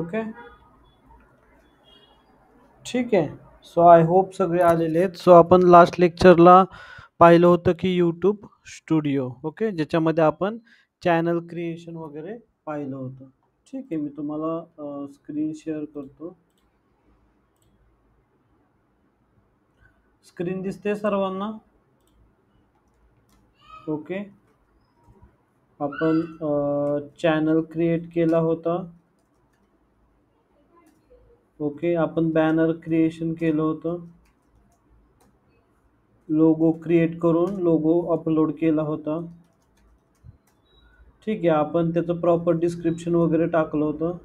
Okay. ठीक आहे. So I hope सगळे आलेले आहेत. सो आपण लास्ट लेक्चरला पाहिलं होतं की यूट्यूब स्टुडिओ. ओके. ज्याच्यामध्ये आपण चॅनल क्रिएशन वगैरे पाहिलं होतं. ठीक आहे. मी तुम्हाला स्क्रीन शेअर करतो. स्क्रीन दिसते सर्वांना? ओके. आपण चॅनल क्रिएट केला होता. ओके. आपण बॅनर क्रिएशन केलं होतं. लोगो क्रिएट करून लोगो अपलोड केला होता. ठीक आहे. आपण त्याचं प्रॉपर डिस्क्रिप्शन वगैरे टाकलं होतं.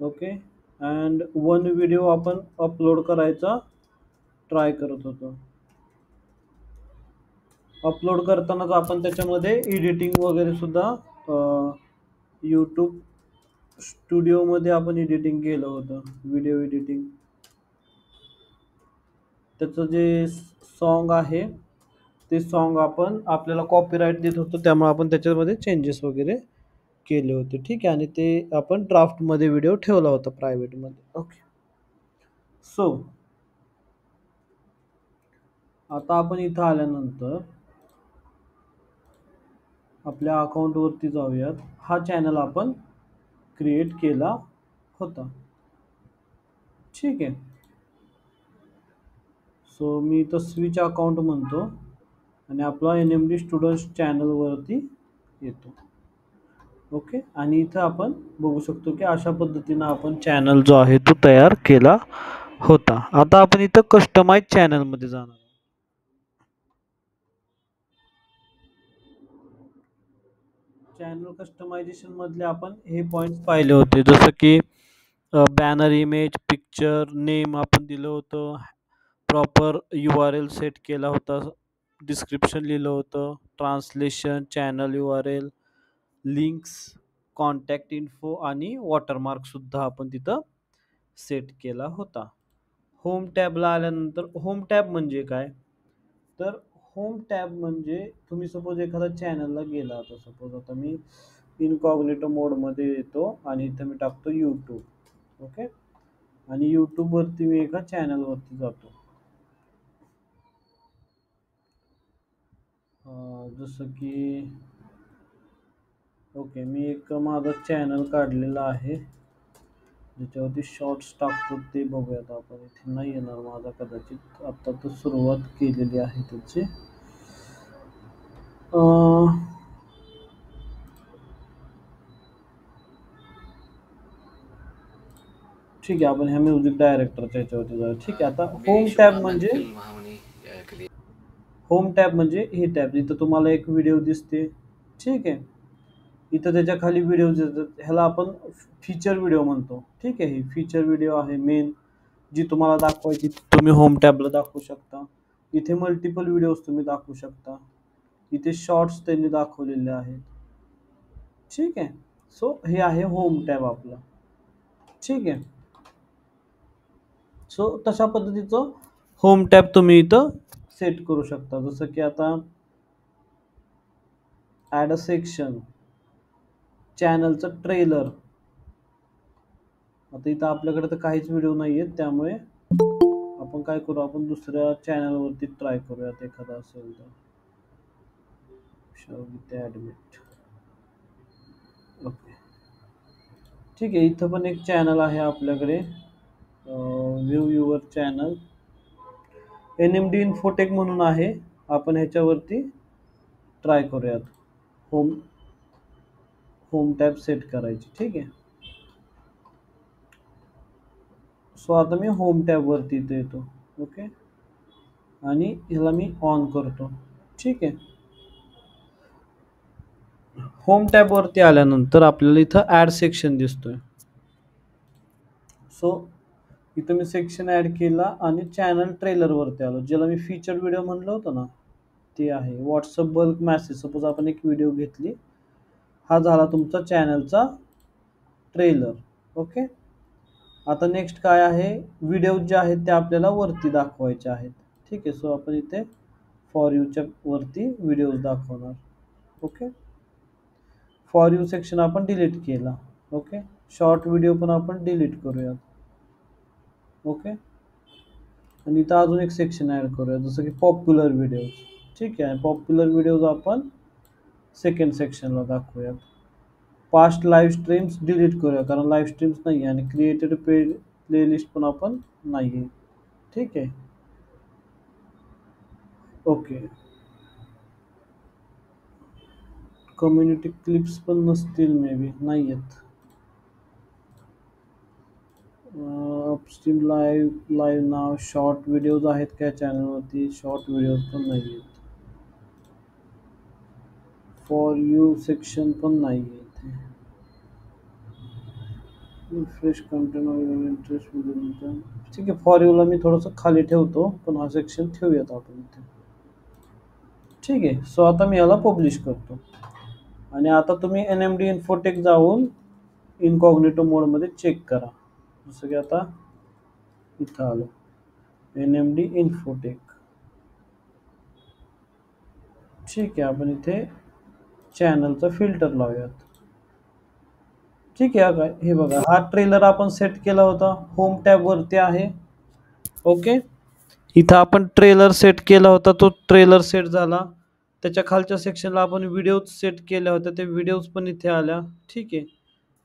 ओके. अँड वन व्हिडिओ आपण अपलोड करायचा ट्राय करत होतो. अपलोड करतानाच आपण त्याच्यामध्ये एडिटिंग वगैरे सुद्धा यूट्यूब स्टुडिओमध्ये आपण एडिटिंग केलं होतं. Video editing. त्याचं जे सॉन्ग आहे ते सॉन्ग आपण आपल्याला कॉपीराईट देत होतो, त्यामुळे आपण त्याच्यामध्ये चेंजेस वगैरे केले होते. ठीक आहे. आणि ते आपण ड्राफ्टमध्ये व्हिडिओ ठेवला होता प्रायव्हेटमध्ये. ओके. सो आता आपण इथं आल्यानंतर आपल्या अकाउंटवरती जाऊयात. हा चॅनल आपण क्रिएट केला होता. ठीक आहे. सो मी इथं स्विच अकाउंट म्हणतो आणि आपला NMD स्टुडंट्स चॅनलवरती येतो. ओके. आणि इथं आपण बघू शकतो की अशा पद्धतीनं आपण चॅनल जो आहे तो तयार केला होता. आता आपण इथं कस्टमाइज चॅनलमध्ये जाणार. चॅनल कस्टमायझेशन मधले आपण हे पॉइंट्स पाहिले होते, जसं की बॅनर इमेज, पिक्चर, नेम आपण दिलं होतं, प्रॉपर URL सेट केला होता, डिस्क्रिप्शन लिहिलं होतं, translation, channel URL, links, contact info आणि वॉटरमार्क सुद्धा आपण तिथं सेट केला होता. होम टॅबला आल्यानंतर होम टॅब म्हणजे काय? तर होम टॅब म्हणजे तुम्ही सपोज एखाद्या चॅनलला गेला, आता सपोज आता मी इनकॉग्निटो मोडमध्ये येतो आणि इथं मी टाकतो यूट्यूब. ओके. आणि यूट्यूबवरती मी एका चॅनलवरती जातो. जसं की ओके, मी एक माझा चॅनल काढलेला आहे ज्याच्यावरती शॉर्ट्स टाकतो, ते बघूयात आपण. इथे नाही येणार माझा कदाचित, आता तर सुरुवात केलेली आहे त्याची. ठीक आहे. आपण ह्या म्युझिक डायरेक्टरच्या ह्याच्यावरती जाऊ. ठीक आहे. आता होम टॅब म्हणजे हे टॅब, इथं तुम्हाला एक व्हिडिओ दिसते. ठीक आहे. इथं त्याच्या खाली व्हिडिओज येतात, ह्याला आपण फीचर व्हिडिओ म्हणतो. ठीक आहे. ही फीचर व्हिडिओ आहे मेन, जी तुम्हाला दाखवायची तुम्ही होम टॅबला दाखवू शकता. इथे मल्टिपल व्हिडिओज तुम्ही दाखवू शकता. इथे शॉर्ट्स त्यांनी दाखवलेले आहेत. ठीक आहे. सो हे आहे होम टॅब आपला. ठीक आहे. सो तशा पद्धतीचं होम टॅब तुम्ही इथं सेट करू शकता. जसं की आता ॲड अ सेक्शन, चॅनलचं ट्रेलर. आता इथं आपल्याकडे तर काहीच व्हिडिओ नाही आहेत, त्यामुळे आपण काय करू, आपण दुसऱ्या चॅनलवरती ट्राय करूयात एखादा असेल तर. ॲडमिट. ओके. ठीक आहे. इथं पण एक चॅनल आहे आपल्याकडे, view your channel, NMD infotech म्हणून आहे. आपण ह्याच्यावरती ट्राय करूयात होम होम टॅब सेट करायची. ठीक आहे. सो आता मी होम टॅबवरती इथे येतो. ओके. आणि ह्याला मी ऑन करतो. ठीक आहे. होम टॅबवरती आल्यानंतर आपल्याला इथं ॲड सेक्शन दिसतोय. सो इथं मी सेक्शन ॲड केला आणि चॅनल ट्रेलरवरती आलो, ज्याला मी फीचर व्हिडिओ म्हणलं होतं ना, ते आहे. व्हॉट्सअप बल्क मॅसेज, सपोज आपण एक व्हिडिओ घेतली, हा झाला तुमचा चॅनलचा ट्रेलर. ओके. आता नेक्स्ट काय आहे, व्हिडिओ जे आहेत ते आपल्याला वरती दाखवायचे आहेत. ठीक आहे. सो आपण इथे फॉर यूच्या वरती व्हिडिओज दाखवणार. ओके. फॉर यू सेक्शन आपण डिलीट केला. ओके. शॉर्ट व्हिडिओ पण आपण डिलीट करूयात. ओके. आणि इथं अजून एक सेक्शन ॲड करूया जसं की पॉप्युलर व्हिडिओज. ठीक आहे. पॉप्युलर व्हिडिओज आपण सेकंड सेक्शनला दाखवूयात. पास्ट लाईव्ह स्ट्रीम्स डिलीट करूया कारण लाईव्ह स्ट्रीम्स नाही आहे आणि क्रिएटेड प्लेलिस्ट पण आपण नाही आहे. ठीक आहे. ओके. कम्युनिटी क्लिप्स पण नसतील मे बी, नाही आहेत. अपस्ट्रीम लाईव्ह नाव शॉर्ट व्हिडिओज आहेत का चॅनलवरती? शॉर्ट व्हिडिओज पण नाही आहेत. फॉर यू सेक्शन पण नाही आहे. फ्रेश कंटेंट इंटरेस्ट मध्ये. ठीक आहे. फॉर यूला मी थोडंसं खाली ठेवतो पण हा सेक्शन ठेवूयात आपण इथे. ठीक आहे. सो आता मी याला पब्लिश करतो आणि आता तुम्ही NMD इन्फोटेक जाऊन इनकॉग्निटो मोडमध्ये चेक करा. जसं की आता इथं आलो NMD इन्फोटेक. ठीक आहे. आपण इथे चॅनलचा फिल्टर लावूयात. ठीक आहे. काय हे बघा, हा ट्रेलर आपण सेट केला होता, होम टॅब वरती आहे. ओके. इथं आपण ट्रेलर सेट केला होता, तो ट्रेलर सेट झाला. त्याच्या खालच्या सेक्शनला आपण व्हिडिओज सेट केल्या होत्या, ते व्हिडिओज पण इथे आल्या. ठीक आहे.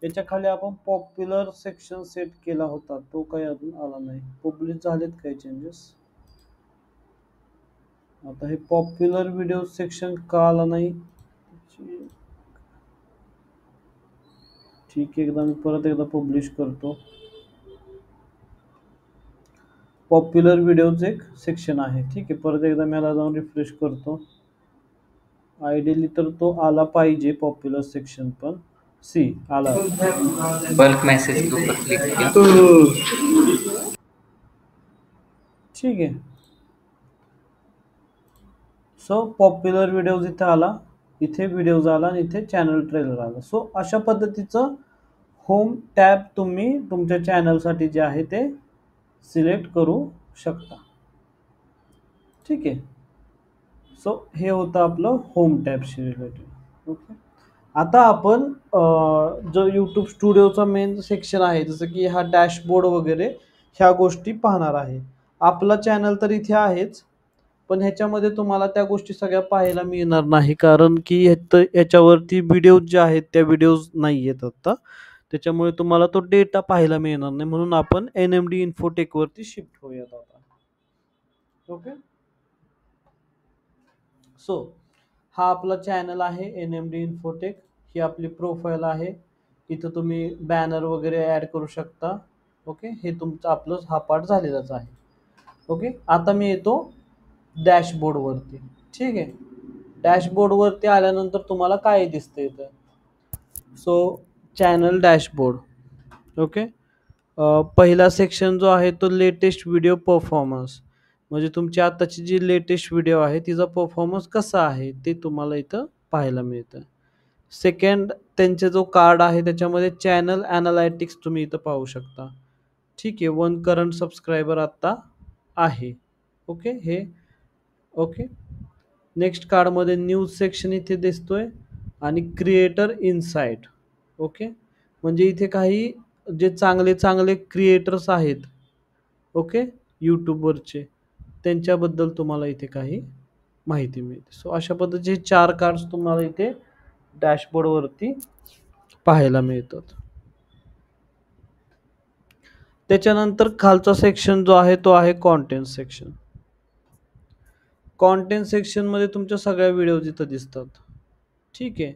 याच्या खाली आपण पॉप्युलर सेक्शन सेट केला होता, तो काही अजून आला नाही. पब्लिश झालेत काही चेंजेस? आता हे पॉप्युलर व्हिडिओ सेक्शन का आला नाही? ठीक आहे. एकदा मी परत एकदा पब्लिश करतो. पॉप्युलर व्हिडिओज एक सेक्शन आहे. ठीक आहे. परत एकदा मी याला जाऊन रिफ्रेश करतो. आयडियली तर तो आला पाहिजे पॉप्युलर सेक्शन पण. सी आला. बल्क मैसेज के ऊपर क्लिक किया. ठीक आहे. सो पॉप्युलर व्हिडिओज इथे आला, इथे व्हिडिओज आला आणि इथे चॅनल ट्रेलर आला. सो अशा पद्धतीचं होम टॅब तुम्ही तुमच्या चॅनलसाठी जे आहे ते सिलेक्ट करू शकता. ठीक आहे. सो हे होतं आपलं होम टॅबशी रिलेटेड. ओके. आता आपण जो यूट्यूब स्टुडिओचा मेन सेक्शन आहे जसं की हा डॅशबोर्ड वगैरे ह्या गोष्टी पाहणार आहे. आपला चॅनल तर इथे आहेच, पण ह्याच्यामध्ये तुम्हाला त्या गोष्टी सगळ्या पाहायला मिळणार नाही कारण की ह्याच्यावरती व्हिडिओज जे आहेत त्या व्हिडिओज नाही आहेत आता. त्याच्यामुळे तुम्हाला तो डेटा पाहायला मिळणार नाही, म्हणून आपण NMD इन्फोटेक वरती शिफ्ट होऊयात आता. ओके. सो हा आपला चॅनल आहे NMD इन्फोटेक. ही आपली प्रोफाईल आहे. इथं तुम्ही बॅनर वगैरे ॲड करू शकता. ओके. हे तुमचं आपलं हा पार्ट झालेलाच आहे. ओके. आता मी येतो डॅशबोर्डवरती. ठीक आहे. डॅशबोर्डवरती आल्यानंतर तुम्हाला काय दिसतं इथं? So channel dashboard. ओके. पहिला सेक्शन जो आहे तो लेटेस्ट व्हिडिओ परफॉर्मन्स, म्हणजे तुमची आताची जी लेटेस्ट व्हिडिओ आहे तिचा परफॉर्मन्स कसा आहे ते तुम्हाला इथं पाहायला मिळतं. सेकंड त्यांचे जो कार्ड आहे त्याच्यामध्ये चॅनल ॲनालायटिक्स तुम्ही इथं पाहू शकता. ठीक आहे. 1 करंट सबस्क्रायबर आत्ता आहे. ओके. हे ओके. नेक्स्ट कार्डमध्ये न्यूज सेक्शन इथे दिसतोय आणि क्रिएटर इनसाइट. ओके. म्हणजे इथे काही जे चांगले चांगले क्रिएटर्स आहेत, ओके, यूट्यूबवरचे, त्यांच्याबद्दल तुम्हाला इथे काही माहिती मिळते. सो अशा पद्धतीचे 4 कार्ड्स तुम्हाला इथे डॅशबोर्डवरती पाहायला मिळतात. त्याच्यानंतर खालचा सेक्शन जो आहे तो आहे कॉन्टेंट सेक्शन. कॉन्टेंट सेक्शनमध्ये तुमच्या सगळ्या व्हिडिओज इथं दिसतात. ठीक आहे.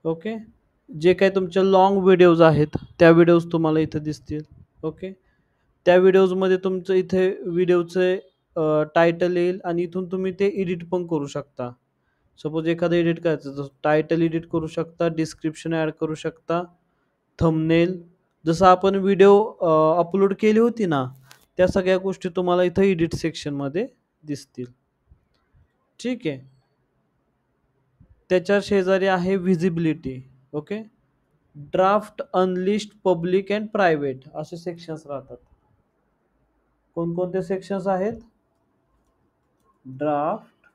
ओके. जे काही तुमच्या लाँग व्हिडिओज आहेत त्या व्हिडिओज तुम्हाला इथं दिसतील. ओके. त्या व्हिडिओजमध्ये तुमचं इथे व्हिडिओचे टायटल येईल आणि इथून तुम्ही ते एडिट पण करू शकता. सपोज एखादं एडिट करायचं तर टायटल एडिट करू शकता, डिस्क्रिप्शन ॲड करू शकता, थंबनेल, जसं आपण व्हिडिओ अपलोड केली होती ना त्या सगळ्या गोष्टी तुम्हाला इथं एडिट सेक्शनमध्ये दिसतील. ठीक आहे. त्याच्या शेजारी आहे visibility. Okay. Draft, unlist, public and private असे सेक्शन्स राहतात. कोणकोणते सेक्शन्स आहेत? Draft,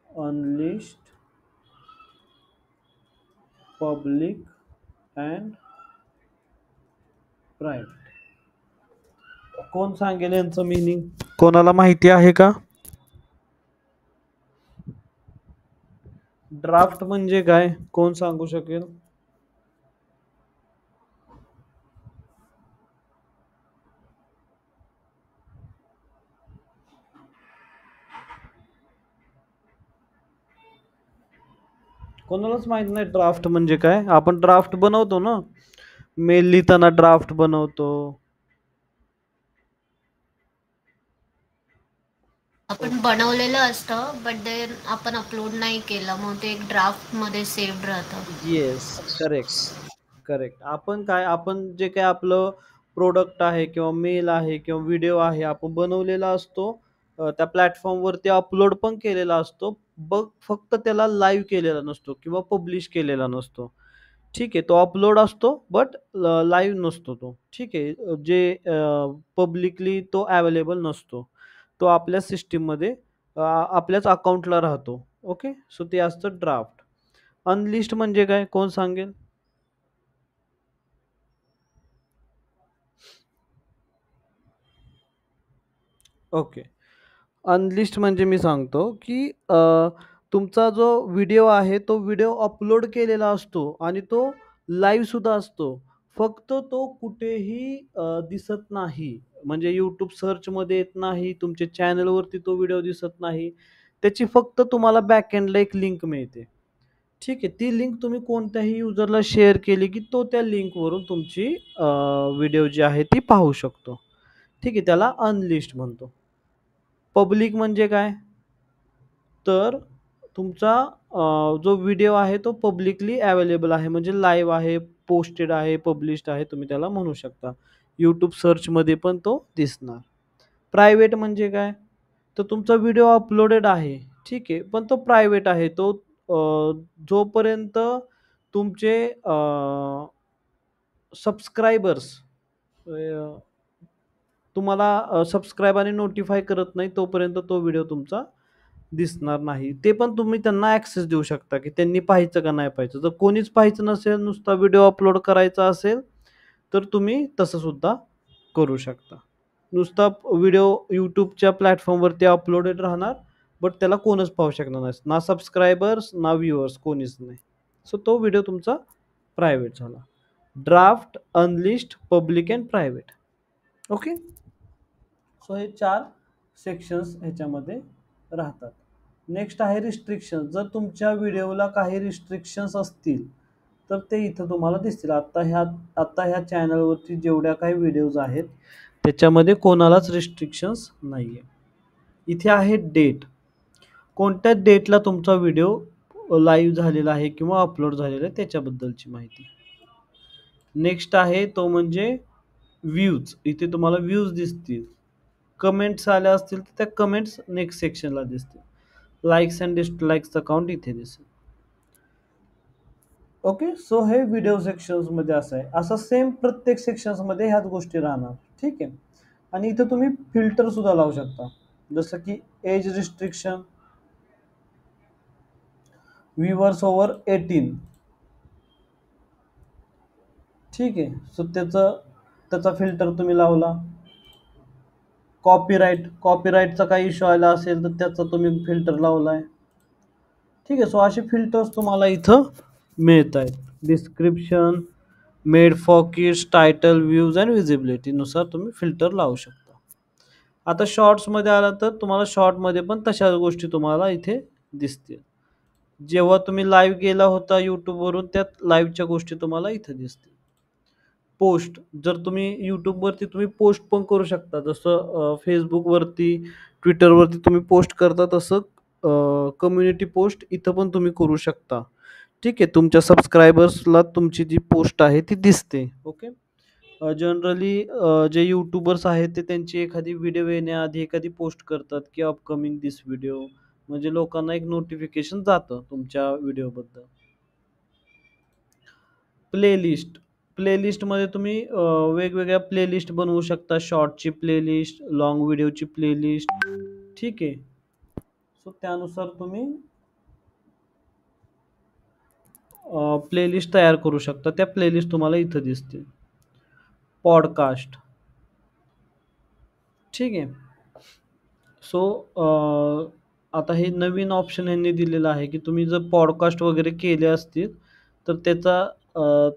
unlist, public and private. कोण सांगेल यांचं मिनिंग? कोणाला माहिती आहे का? ड्राफ्ट म्हणजे काय, कोण सांगू शकेल? कोणालाच माहित नाही ड्राफ्ट म्हणजे काय? आपण ड्राफ्ट बनवतो ना, मेल लिहिताना ड्राफ्ट बनवतो. आपण बनवलेलं असतं बट देन आपण अपलोड नाही केलं मग ते एक ड्राफ्ट मध्ये सेव्ह राहतं. Yes, correct. करेक्ट. आपण जे काही आपलं प्रोडक्ट आहे किंवा मेल आहे किंवा व्हिडिओ आहे आपण बनवलेला असतो, त्या प्लॅटफॉर्मवरती अपलोड पण केलेला असतो. बघ, फक्त त्याला लाईव्ह केलेला नसतो किंवा पब्लिश केलेला नसतो. ठीक आहे. तो अपलोड असतो बट लाईव्ह नसतो तो. ठीक आहे. जे पब्लिकली तो अवेलेबल नसतो. तो आपल्या सिस्टममध्ये आपल्याच अकाउंटला राहतो. ओके. सो ते असतं ड्राफ्ट. अनलिस्ट म्हणजे काय? कोण सांगेल? ओके. अनलिस्ट म्हणजे मी सांगतो, की तुमचा जो व्हिडिओ आहे, तो व्हिडिओ अपलोड केलेला असतो आणि तो लाईव्ह सुद्धा असतो. फक्त तो कुठेही दिसत नाही. म्हणजे YouTube सर्चमध्ये येत नाही, तुमच्या चॅनलवरती तो व्हिडिओ दिसत नाही. त्याची फक्त तुम्हाला बॅकएंडला एक लिंक मिळते. ठीक आहे. ती लिंक तुम्ही कोणत्याही युजरला शेअर केली, की तो त्या लिंकवरून तुमची व्हिडिओ जी आहे ती पाहू शकतो. ठीक आहे. त्याला अनलिस्ट म्हणतो. पब्लिक म्हणजे काय? तर तुमचा जो व्हिडिओ आहे तो पब्लिकली अवेलेबल आहे. म्हणजे लाईव्ह आहे, पोस्टेड आहे, पब्लिश्ड आहे तुम्ही त्याला म्हणू शकता. YouTube सर्चमध्ये पण तो दिसणार. प्रायव्हेट म्हणजे काय? तर तुमचा व्हिडिओ अपलोडेड आहे, ठीक आहे. पण तो प्रायव्हेट आहे. तो जोपर्यंत तुमचे सबस्क्रायबर्स तुम्हाला सबस्क्राईब आणि नोटिफाय करत नाही, तोपर्यंत तो व्हिडिओ तुमचा दिसणार नाही. ते पण तुम्ही त्यांना ॲक्सेस देऊ शकता, की त्यांनी पाहायचं का नाही पाहायचं. जर कोणीच पाहायचं नसेल, नुसता व्हिडिओ अपलोड करायचा असेल, तर तुम्ही तसं सुद्धा करू शकता. नुसता व्हिडिओ YouTubeच्या प्लॅटफॉर्मवरती अपलोडेड राहणार, बट त्याला कोणच पाहू शकणार नाही. ना सबस्क्रायबर्स, ना व्ह्यूअर्स कोणीच नाही. सो तो व्हिडिओ तुमचा प्रायव्हेट झाला. Draft, unlist, public and private. Okay. So हे 4 सेक्शन्स ह्याच्यामध्ये राहतात. नेक्स्ट आहे रिस्ट्रिक्शन. जर तुमच्या व्हिडिओला काही रिस्ट्रिक्शन्स असतील, तर ते इथं तुम्हाला दिसतील. आता ह्या चॅनलवरती जेवढ्या काही व्हिडिओज आहेत, त्याच्यामध्ये कोणालाच रिस्ट्रिक्शन्स नाहीये. इथे आहे डेट. कोणत्या डेटला तुमचा व्हिडिओ लाईव्ह झालेला आहे किंवा अपलोड झालेला आहे त्याच्याबद्दलची माहिती. नेक्स्ट आहे तो म्हणजे व्ह्यूज. इथे तुम्हाला व्ह्यूज दिसतील. कमेंट्स आल्या असतील तर त्या कमेंट्स नेक्स्ट सेक्शनला दिसतील. लाइक्स अँड डिसलाइक्सचं काउंट इथे दिसेल. ओके. सो हे व्हिडिओ सेक्शन्समध्ये असं आहे. असं सेम प्रत्येक सेक्शन्समध्ये ह्याच गोष्टी राहणार. ठीक आहे. आणि इथं तुम्ही फिल्टर सुद्धा लावू शकता. जसं की एज रिस्ट्रिक्शन, व्ह्यूअर्स ओव्हर 18. ठीक आहे. सो त्याचा फिल्टर तुम्ही लावला. कॉपीराईटचा काही इश्यू आला असेल तर त्याचा तुम्ही फिल्टर लावलाय. ठीक आहे. सो असे फिल्टर्स तुम्हाला इथं मिळत आहेत. Description, made for kids, title, views and visibility नुसार तुम्ही फिल्टर लावू शकता. आता शॉर्ट्समध्ये आला तर तुम्हाला शॉर्टमध्ये पण तशाच गोष्टी तुम्हाला इथे दिसतील. जेव्हा तुम्ही लाईव्ह गेला होता YouTubeवरून, त्या लाईव्हच्या गोष्टी तुम्हाला इथे दिसतील. पोस्ट, जर तुम्ही YouTubeवरती तुम्ही पोस्ट पण करू शकता. जसं Facebookवरती, Twitterवरती तुम्ही पोस्ट करता, तसं कम्युनिटी पोस्ट इथं पण तुम्ही करू शकता. ठीक आहे. तुमच्या सबस्क्रायबर्सला तुमची जी पोस्ट आहे ती दिसते. ओके. जनरली जे यूट्यूबर्स आहेत ते त्यांची एखादी व्हिडिओ येण्याआधी एखादी पोस्ट करतात, की अपकमिंग दिस व्हिडिओ. म्हणजे लोकांना एक नोटिफिकेशन जातं तुमच्या व्हिडिओबद्दल. प्लेलिस्ट. प्लेलिस्टमध्ये तुम्ही वेगवेगळ्या प्लेलिस्ट बनवू शकता. शॉर्टची प्लेलिस्ट, लाँग व्हिडिओची प्लेलिस्ट. ठीक आहे. सो त्यानुसार तुम्ही प्लेलिस्ट तयार करू शकता. त्या प्लेलिस्ट तुम्हाला इथं दिसतील. पॉडकास्ट. ठीक आहे. सो आता हे नवीन ऑप्शन ह्यांनी दिलेलं आहे, की तुम्ही जर पॉडकास्ट वगैरे केले असतील, तर अ,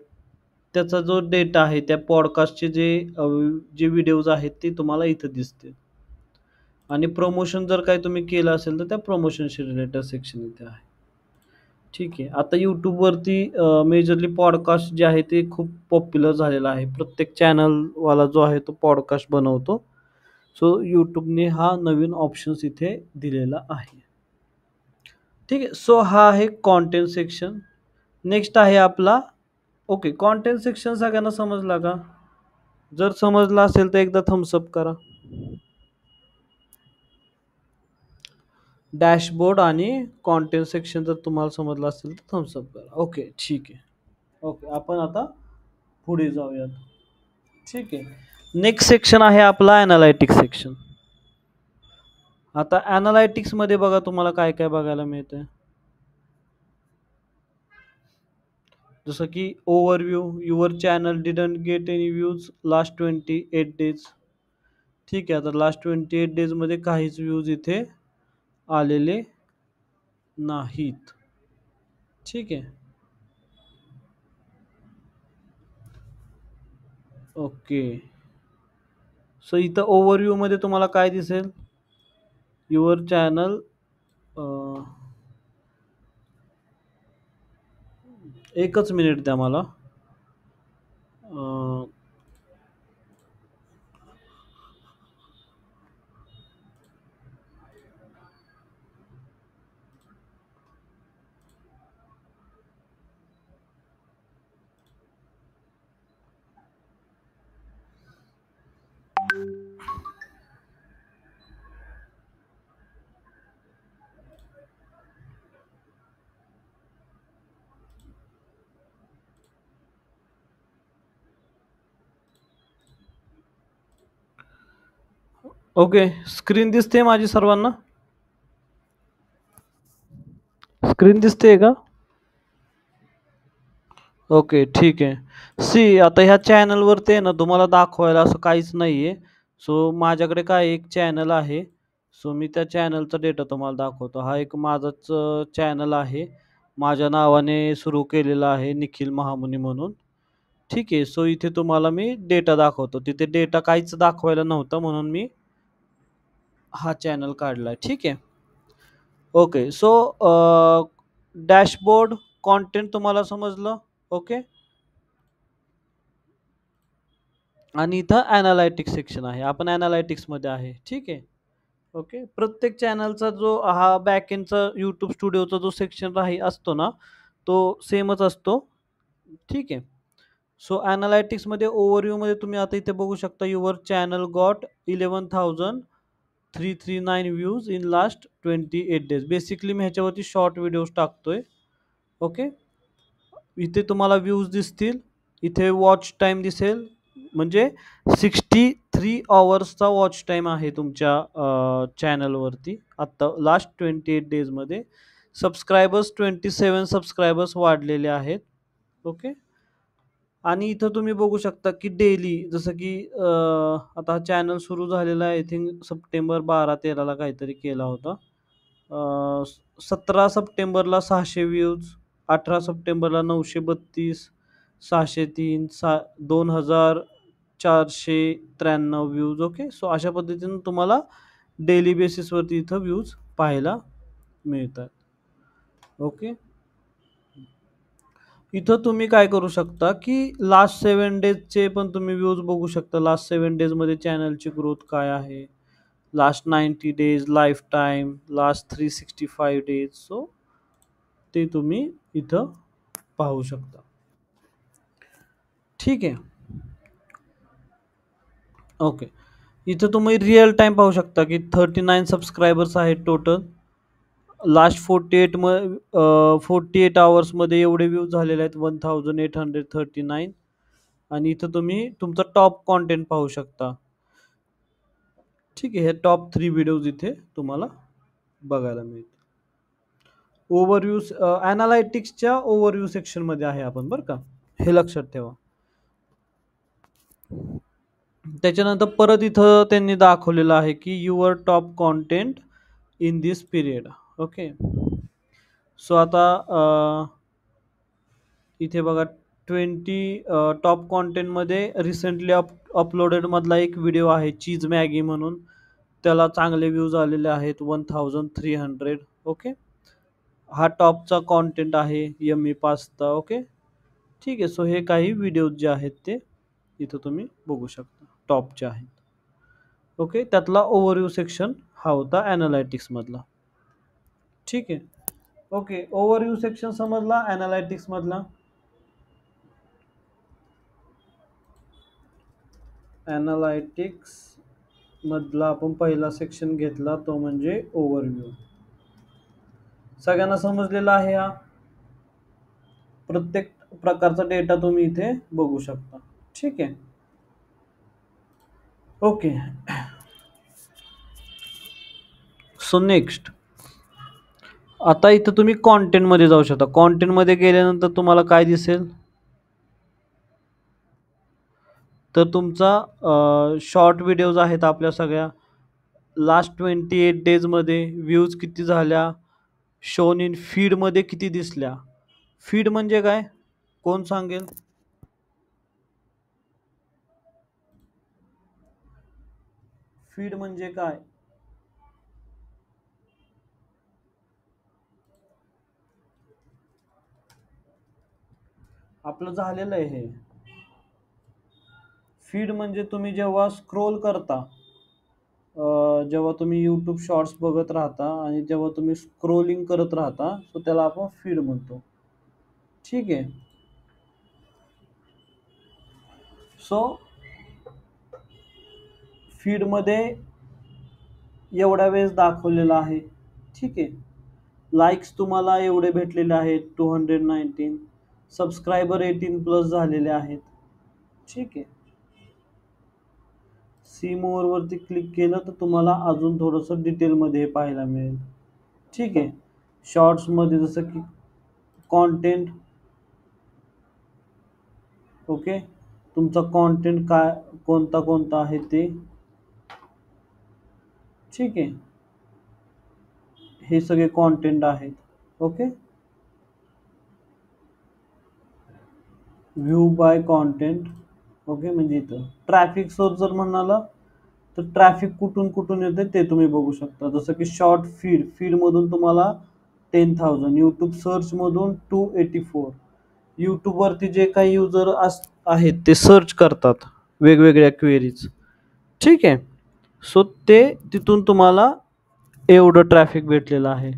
त्याचा जो डेटा आहे, त्या पॉडकास्टचे जे व्हिडिओज आहेत, ते तुम्हाला इथं दिसतील. आणि प्रमोशन जर काही तुम्ही केलं असेल, तर त्या प्रमोशनशी रिलेटेड सेक्शन इथे आहे. ठीक आहे. आता YouTubeवरती मेजरली पॉडकास्ट जे आहे, ते खूप पॉप्युलर झालेलं आहे. प्रत्येक चॅनलवाला जो आहे, तो पॉडकास्ट बनवतो. सो YouTubeने हा नवीन ऑप्शन्स इथे दिलेला आहे. ठीक आहे. सो हा आहे कंटेंट सेक्शन. नेक्स्ट आहे आपला ओके, कंटेंट सेक्शन सगळ्यांना समजला का? जर समजला असेल तर एकदा थम्स अप करा. डॅशबोर्ड आणि कंटेंट सेक्शन जर तुम्हाला समजलं असेल तर थम्स अप करा. ओके, ठीक आहे. ओके, आपण आता पुढे जाऊयात. ठीक आहे. नेक्स्ट सेक्शन आहे आपला एनालिटिक्स सेक्शन. आता एनालिटिक्समध्ये बघा तुम्हाला काय काय बघायला मिळतंय. जसं की overview, your channel didn't get any views last 28 days. ठीक आहे. आता लास्ट 28 डेजमध्ये काहीच व्ह्यूज इथे आलेले नाहीत. ठीक आहे. ओके. सो इथं ओव्हरव्ह्यूमध्ये तुम्हाला काय दिसेल? युअर चॅनल एकच मिनिट द्या मला. ओके, स्क्रीन दिसते माझी सर्वांना? स्क्रीन दिसते का? ओके, ठीक आहे. सी आता ह्या चॅनलवरती आहे ना, तुम्हाला दाखवायला असं काहीच नाहीये. सो माझ्याकडे काय एक चॅनल आहे. सो मी त्या चॅनलचा डेटा तुम्हाला दाखवतो. हा एक माझाच चॅनल आहे. माझ्या नावाने सुरू केलेला आहे निखिल महामुनी म्हणून. ठीक आहे. सो इथे तुम्हाला मी डेटा दाखवतो. तिथे डेटा काहीच दाखवायला नव्हता म्हणून मी हा चॅनल काढलाय. ठीक आहे. ओके. सो डॅशबोर्ड, कंटेंट तुम्हाला समजलं. ओके. आणि इथं एनालिटिक्स सेक्शन आहे. आपण एनालिटिक्समध्ये आहे. ठीक आहे. ओके. प्रत्येक चॅनलचा जो हा बॅकएंडचा YouTube स्टुडिओचा जो सेक्शन असतो ना, तो सेमच असतो. ठीक आहे. सो एनालिटिक्समध्ये ओव्हरव्ह्यूमध्ये तुम्ही आता इथे बघू शकता your channel got 11,339 views in last 28 days. Basically मी ह्याच्यावरती शॉर्ट व्हिडिओज टाकतोय. ओके. इथे तुम्हाला व्ह्यूज दिसतील. इथे वॉच टाईम दिसेल. म्हणजे 63 अवर्सचा वॉच टाईम आहे तुमच्या चॅनलवरती आत्ता लास्ट 28 डेजमध्ये. सबस्क्रायबर्स 27 सबस्क्रायबर्स वाढलेले आहेत. ओके. आणि इथं तुम्ही बघू शकता की डेली जसं की आता हा चॅनल सुरू झालेला आहे आय थिंक सप्टेंबर 12-13 काहीतरी केला होता. 17 सप्टेंबरला 600 व्ह्यूज, 18 सप्टेंबरला 932, 603, 2493 व्ह्यूज. ओके. सो अशा पद्धतीने तुम्हाला डेली बेसिसवरती इथं व्ह्यूज पाहायला मिळतात. ओके. इथं तुम्ही काय करू शकता, की लास्ट 7 डेजचे पण तुम्ही व्ह्यूज बघू शकता. लास्ट 7 डेजमध्ये चॅनलची ग्रोथ काय आहे. Last 90 days, life time, last 365 days. So ते तुम्ही इथं पाहू शकता. ठीक आहे. ओके. इथं तुम्ही रिअल टाईम पाहू शकता, की 39 सबस्क्रायबर्स आहेत टोटल. लास्ट 48 अवर्समध्ये एवढे व्ह्यूज झालेले आहेत 1839. आणि इथं तुम्ही तुमचा टॉप कंटेंट पाहू शकता. ठीक आहे. हे टॉप 3 व्हिडिओज इथे तुम्हाला बघायला मिळतील. ओव्हरव्ह्यू अनालायटिक्सच्या ओव्हरव्ह्यू सेक्शनमध्ये आहे आपण बरं का, हे लक्षात ठेवा. त्याच्यानंतर परत इथं त्यांनी दाखवलेलं आहे की your top content in this period. Okay. So आता इथे बघा 20 टॉप कॉन्टेंटमध्ये रिसेंटली अपलोडेड मधला एक व्हिडिओ आहे चीज मॅगी म्हणून. त्याला चांगले व्ह्यूज आलेले आहेत 1300. ओके. हा टॉपचा कॉन्टेंट आहे यम्मी पास्ता. ओके. ठीक आहे. सो हे काही व्हिडिओज जे आहेत ते इथं तुम्ही बघू शकता टॉपचे आहेत. ओके. त्यातला ओव्हरव्ह्यू सेक्शन हा होता ॲनालायटिक्स मधला. ठीक आहे. ओके. ओव्हरव्ह्यू सेक्शन समजला ॲनालायटिक्स मधला. ॲनालायटिक्स मधला आपण पहिला सेक्शन घेतला तो म्हणजे ओव्हरव्ह्यू. सगळ्यांना समजलेला आहे हा. प्रत्येक प्रकारचा डेटा तुम्ही इथे बघू शकता. ठीक आहे. ओके. सो नेक्स्ट आता इथं तुम्ही कॉन्टेंटमध्ये जाऊ शकता. कॉन्टेंटमध्ये गेल्यानंतर तुम्हाला काय दिसेल, तर तुमचा शॉर्ट व्हिडिओज आहेत आपल्या सगळ्या. लास्ट 28 डेजमध्ये व्ह्यूज किती झाल्या, शोन इन फीडमध्ये किती दिसल्या. फीड म्हणजे काय, कोण सांगेल? फीड म्हणजे काय? आपलं झालेलं आहे हे. फीड म्हणजे तुम्ही जेव्हा स्क्रोल करता, जेव्हा तुम्ही यूट्यूब शॉर्ट्स बघत राहता आणि जेव्हा तुम्ही स्क्रोलिंग करत राहता, तर त्याला आपण फीड म्हणतो. ठीक आहे. सो फीडमध्ये एवढ्या वेळेस दाखवलेलं आहे. ठीक आहे. लाईक्स तुम्हाला एवढे भेटलेले आहेत 219. सबस्क्रायबर 18+ झालेले आहेत. ठीक आहे. सी मोर वरती क्लिक केलं तर तुम्हाला अजून थोडंसं डिटेलमध्ये हे पाहायला मिळेल. ठीक आहे. शॉर्ट्समध्ये जसं की कॉन्टेंट. ओके. तुमचा कॉन्टेंट काय कोणता कोणता आहे ते. ठीक आहे. हे सगळे कॉन्टेंट आहेत. Okay. View by content. Okay. म्हणजे इथं ट्रॅफिक सोर्स जर म्हणाला तर ट्रॅफिक कुठून कुठून येते ते तुम्ही बघू शकता. जसं की शॉर्ट फीडमधून तुम्हाला 10,000, यूट्यूब सर्चमधून 284. यूट्यूबवरती जे काही युजर आहेत ते सर्च करतात वेगवेगळ्या क्वेरीज. ठीक आहे. सो ते तिथून तुम्हाला एवढं ट्रॅफिक भेटलेलं आहे.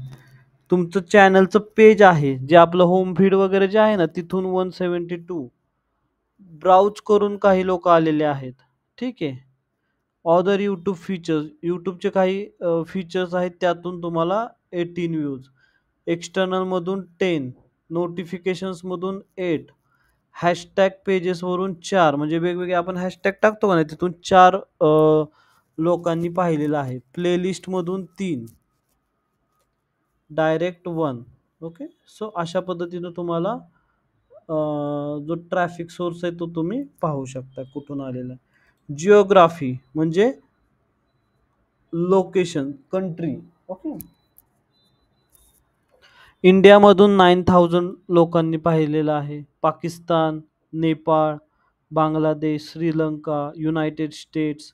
तुमचं चॅनलचं पेज आहे जे आपलं होम फीड वगैरे जे आहे ना, तिथून 172 ब्राउज करून काही लोक आलेले आहेत. ठीक आहे. ऑदर यूट्यूब फीचर्स, यूट्यूबचे काही फीचर्स आहेत त्यातून तुम्हाला 18 व्ह्यूज, एक्सटर्नलमधून 10, नोटिफिकेशन्समधून 8, हॅशटॅग पेजेसवरून 4, म्हणजे वेगवेगळे आपण हॅशटॅग टाकतो का नाही, तिथून 4 लोकांनी पाहिलेलं आहे. प्लेलिस्टमधून 3, डायरेक्ट 1. ओके. सो अशा पद्धतीनं तुम्हाला जो ट्रॅफिक सोर्स आहे तो तुम्ही पाहू शकता कुठून आलेला आहे. जिओग्राफी म्हणजे लोकेशन, कंट्री. ओके. इंडियामधून 9,000 लोकांनी पाहिलेलं आहे. Pakistan, Nepal, Bangladesh, Sri Lanka, United States,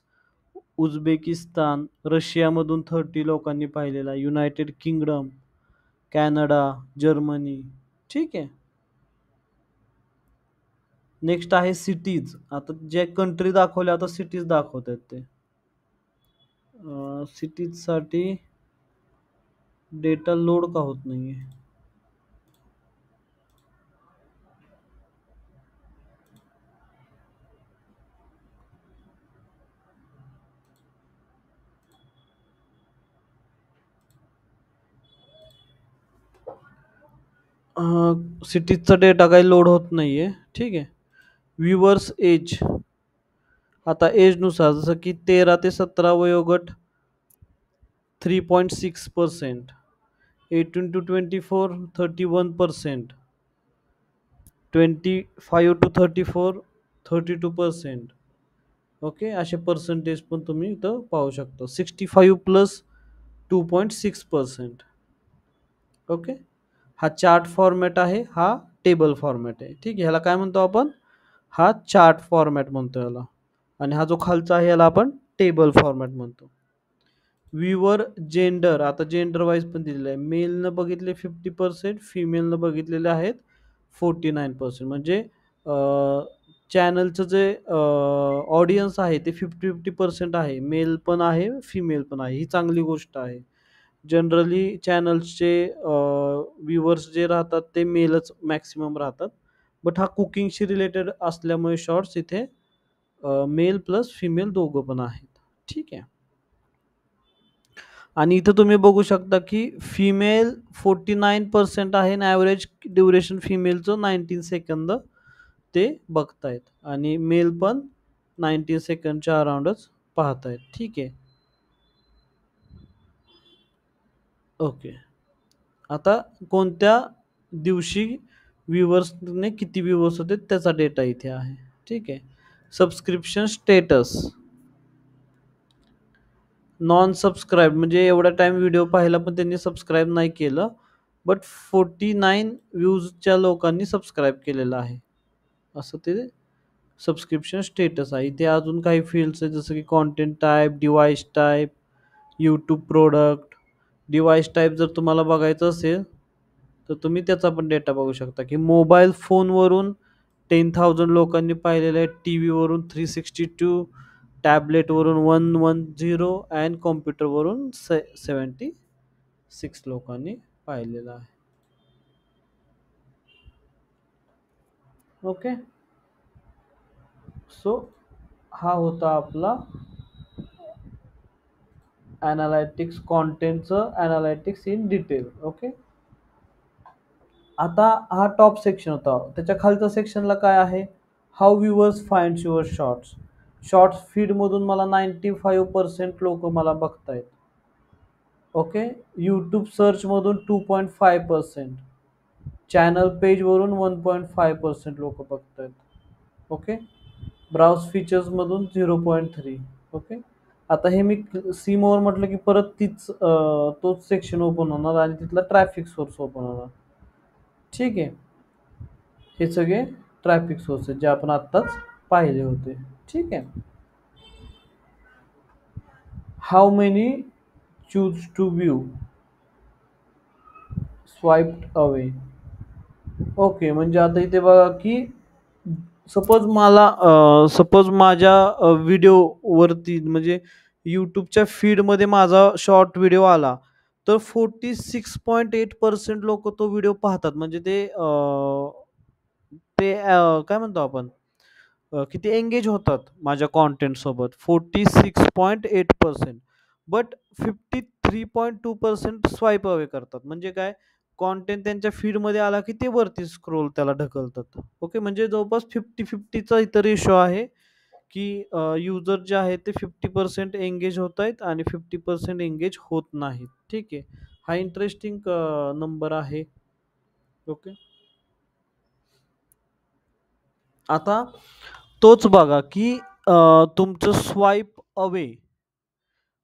Uzbekistan, रशियामधून 30 लोकांनी पाहिलेला आहे. United Kingdom, Canada, Germany. ठीक आहे. नेक्स्ट आहे सिटीज. आता जे कंट्री दाखवले आता सिटीज दाखवत आहेत ते. सिटीजसाठी डेटा लोड का होत नाही आहे? सिटीजचा डेटा काही लोड होत नाही आहे. ठीक आहे. Viewers age. आता एजनुसार जसं की 13 ते 17 वयोगट 3.6%, 18 to 24 31%, 25 to 34 32%. ओके, असे पर्सेंटेज पण तुम्ही इथं पाहू शकता. 65 प्लस 2.6%. ओके, हा चार्ट फॉर्मॅट आहे, हा टेबल फॉर्मॅट आहे. ठीक आहे, ह्याला काय म्हणतो आपण? हा चार्ट फॉर्मॅट म्हणतो याला. आणि हा जो खालचा आहे याला आपण टेबल फॉर्मॅट म्हणतो. व्ह्यूवर जेंडर, आता जेंडर वाईज पण दिलेलं आहे. मेलनं बघितले 50%, फिमेलनं बघितलेले आहेत 49%. म्हणजे चॅनलचं जे ऑडियन्स आहे ते 50-50% आहे. मेल पण आहे, फिमेल पण आहे. ही चांगली गोष्ट आहे. जनरली चॅनल्सचे व्ह्यूवर्स जे राहतात ते मेलच मॅक्सिमम राहतात. बट हा कुकिंगशी रिलेटेड असल्यामुळे शॉर्ट्स इथे मेल प्लस फिमेल दोघं पण आहेत. ठीक आहे. आणि इथं तुम्ही बघू शकता की फिमेल 49% आहे आणि ॲव्हरेज ड्युरेशन फिमेलचं 19 सेकंद ते बघतायत आणि मेल पण 19 सेकंडच्या अराउंडच पाहतायत. ठीक आहे. ओके. आता कोणत्या दिवशी व्ह्यूवर्सने किती व्ह्यूवर्स होते त्याचा डेटा इथे आहे. ठीक आहे. Subscription status. नॉन सबस्क्राईब म्हणजे एवढा टाइम व्हिडिओ पाहिला पण त्यांनी सबस्क्राईब नाही केलं. बट 49 व्ह्यूजच्या लोकांनी सबस्क्राईब केलेलं आहे. असं ते सबस्क्रिप्शन स्टेटस आहे. इथे अजून काही फील्ड्स आहेत जसं की content type, device type, YouTube product. Device type जर तुम्हाला बघायचं असेल तर तुम्ही त्याचा पण डेटा बघू शकता की मोबाईल फोनवरून 10,000 लोकांनी पाहिलेलं आहे, टी व्हीवरून 362, टॅबलेटवरून 110 अँड कॉम्प्युटरवरून 76 लोकांनी पाहिलेलं आहे. ओके, सो हा होता आपला ॲनालायटिक्स, कॉन्टेंटचं ॲनालायटिक्स इन डिटेल. ओके, आता हा टॉप सेक्शन होता. त्याच्या खालच्या सेक्शनला काय आहे? How viewers find your shorts. Shorts फीडमधून मला 95% लोक मला बघतायत. ओके, यूट्यूब सर्चमधून 2.5%, चॅनल पेजवरून 1.5% लोक बघतायत. Okay, browse फीचर्समधून 0.3. ओके, आता हे मी सी मोर म्हटलं की परत तोच सेक्शन ओपन होणार आणि तिथला ट्रॅफिक सोर्स ओपन होणार. ठीक आहे, हे सगळे ट्रॅफिक सोर्स आहेत जे आपण आत्ताच पाहिले होते. ठीक आहे. How many choose to view, swiped away. Okay, म्हणजे आता इथे बघा की सपोज माझ्या व्हिडिओवरती म्हणजे यूट्यूबच्या फीडमध्ये माझा शॉर्ट व्हिडिओ आला तर 46.8% लोक तो व्हिडिओ पाहतात. म्हणजे ते काय म्हणतो आपण किती एंगेज होतात माझ्या कॉन्टेंट सोबत. 46.8%. बट 53.2% स्वाईप अवे करतात. म्हणजे काय, कॉन्टेंट त्यांच्या फीडमध्ये आला की ते वरती स्क्रोल त्याला ढकलतात. ओके, म्हणजे जवळपास 50-50चा इथं रेशो आहे की युजर जे आहेत ते 50% एंगेज होत आहेत आणि 50% एंगेज होत नाहीत. ठीक आहे, हा इंटरेस्टिंग नंबर आहे. ओके, आता तोच बघा की तुमचं स्वाईप अवे